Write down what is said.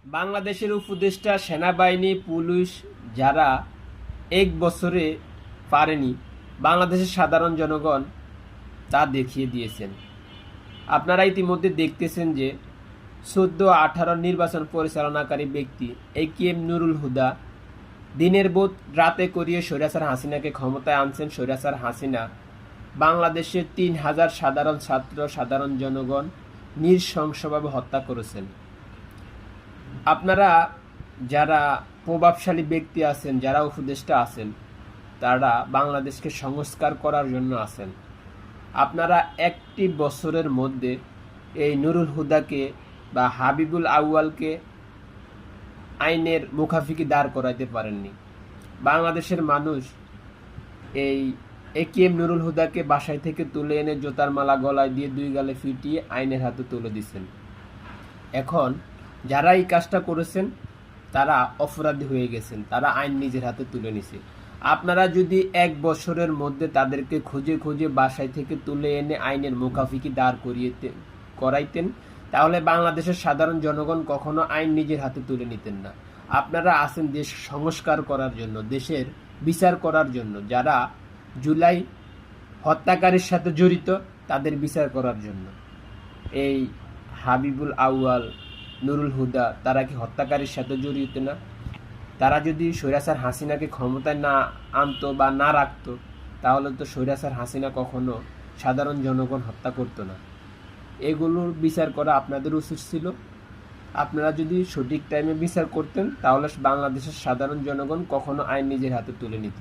বাংলাদেশের উপদেষ্টা, সেনাবাহিনী, পুলিশ যারা এক বছরে পারেনি, বাংলাদেশের সাধারণ জনগণ তা দেখিয়ে দিয়েছেন। আপনারা ইতিমধ্যে দেখতেছেন যে 14-18 নির্বাচন পরিচালনাকারী ব্যক্তি AKM নুরুল হুদা দিনের বোধ রাতে করিয়ে স্বৈরাচার হাসিনাকে ক্ষমতায় আনছেন। স্বৈরাচার হাসিনা বাংলাদেশের 3000 সাধারণ ছাত্র, সাধারণ জনগণ নৃশংসভাবে হত্যা করেছেন। আপনারা যারা প্রভাবশালী ব্যক্তি আছেন, যারা উপদেষ্টা আছেন, তারা বাংলাদেশকে সংস্কার করার জন্য আছেন। আপনারা একটি বছরের মধ্যে এই নুরুল হুদাকে বা হাবিবুল আউয়ালকে আইনের মুখাফিকি দাঁড় করাইতে পারেননি। বাংলাদেশের মানুষ এই AKM নুরুল হুদাকে বাসায় থেকে তুলে এনে জোতার মালা গলায় দিয়ে 2 গালে ফিটিয়ে আইনের হাতে তুলে দিচ্ছেন। এখন যারা এই কাজটা করেছেন তারা অপরাধী হয়ে গেছেন, তারা আইন নিজের হাতে তুলে নিছে। আপনারা যদি এক বছরের মধ্যে তাদেরকে খুঁজে খুঁজে বাসায় থেকে তুলে এনে আইনের মুখাফিকি দাঁড় করাইতেন, তাহলে বাংলাদেশের সাধারণ জনগণ কখনো আইন নিজের হাতে তুলে নিতেন না। আপনারা আছেন দেশ সংস্কার করার জন্য, দেশের বিচার করার জন্য। যারা জুলাই হত্যাকারীর সাথে জড়িত তাদের বিচার করার জন্য। এই হাবিবুল আউয়াল, নুরুল হুদা তারা কি হত্যাকারীর সাথে জড়িত না? তারা যদি স্বৈরাচার হাসিনাকে ক্ষমতায় না আনতো বা না রাখতো, তাহলে তো স্বৈরাচার হাসিনা কখনো সাধারণ জনগণ হত্যা করতো না। এগুলোর বিচার করা আপনাদের উচিত ছিল। আপনারা যদি সঠিক টাইমে বিচার করতেন, তাহলে বাংলাদেশের সাধারণ জনগণ কখনো আইন নিজের হাতে তুলে নিত।